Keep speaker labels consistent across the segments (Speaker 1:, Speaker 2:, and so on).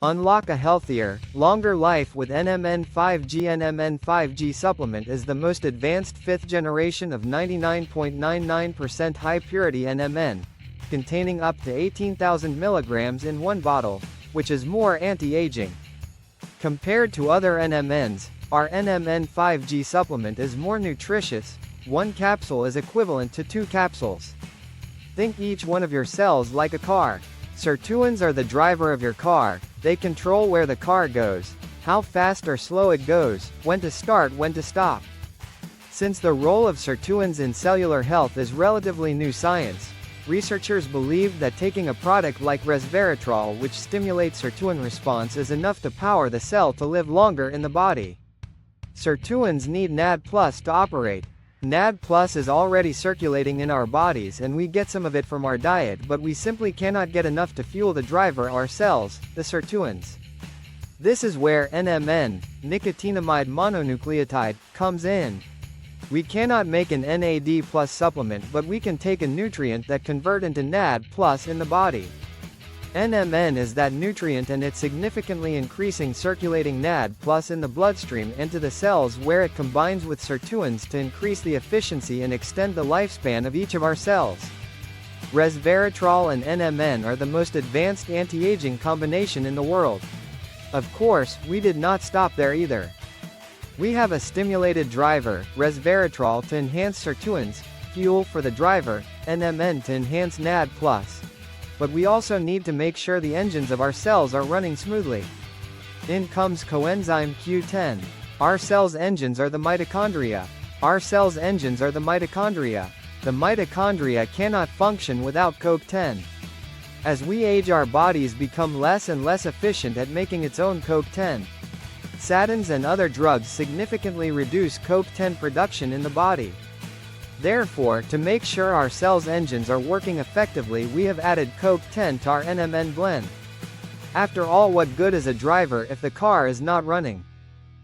Speaker 1: Unlock a healthier, longer life with NMN5G. NMN5G supplement is the most advanced 5th generation of 99.99% high-purity NMN, containing up to 18,000 mg in one bottle, which is more anti-aging. Compared to other NMNs, our NMN5G supplement is more nutritious. One capsule is equivalent to 2 capsules. Think each one of your cells like a car. Sirtuins are the driver of your car. They control where the car goes, how fast or slow it goes, when to start, when to stop. Since the role of sirtuins in cellular health is relatively new science, researchers believe that taking a product like resveratrol, which stimulates sirtuin response, is enough to power the cell to live longer in the body. Sirtuins need NAD+ to operate. NAD+ is already circulating in our bodies and we get some of it from our diet, but we simply cannot get enough to fuel the driver, our cells, the sirtuins. This is where NMN, nicotinamide mononucleotide, comes in. We cannot make an NAD+ supplement, but we can take a nutrient that convert into NAD+ in the body. NMN is that nutrient and it's significantly increasing circulating NAD+ in the bloodstream and to the cells, where it combines with sirtuins to increase the efficiency and extend the lifespan of each of our cells. Resveratrol and NMN are the most advanced anti-aging combination in the world. Of course, we did not stop there either. We have a stimulated driver, resveratrol, to enhance sirtuins, fuel for the driver, NMN to enhance NAD+. But we also need to make sure the engines of our cells are running smoothly. In comes coenzyme Q10. Our cells' engines are the mitochondria. Our cells' engines are the mitochondria. The mitochondria cannot function without CoQ10. As we age, our bodies become less and less efficient at making its own CoQ10. Statins and other drugs significantly reduce CoQ10 production in the body. Therefore, to make sure our cells' engines are working effectively, we have added CoQ10 to our NMN blend. After all, what good is a driver if the car is not running?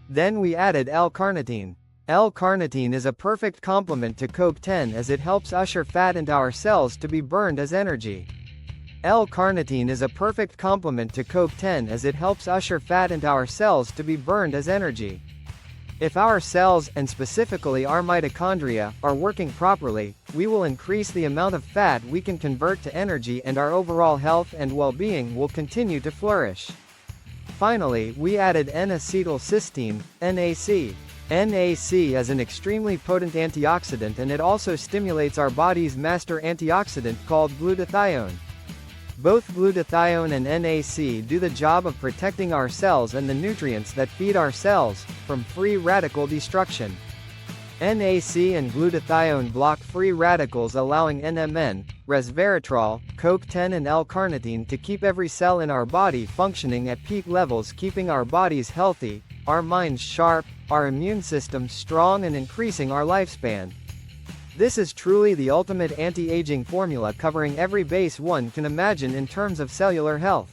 Speaker 1: Then we added L-carnitine. L-carnitine is a perfect complement to CoQ10 as it helps usher fat into our cells to be burned as energy. L-carnitine is a perfect complement to CoQ10 as it helps usher fat into our cells to be burned as energy. If our cells, and specifically our mitochondria, are working properly, we will increase the amount of fat we can convert to energy, and our overall health and well-being will continue to flourish. Finally, we added N-acetylcysteine, NAC. NAC is an extremely potent antioxidant, and it also stimulates our body's master antioxidant called glutathione. Both glutathione and NAC do the job of protecting our cells and the nutrients that feed our cells from free radical destruction. NAC and glutathione block free radicals, allowing NMN, resveratrol, CoQ10 and L-carnitine to keep every cell in our body functioning at peak levels, keeping our bodies healthy, our minds sharp, our immune system strong, and increasing our lifespan. This is truly the ultimate anti-aging formula, covering every base one can imagine in terms of cellular health.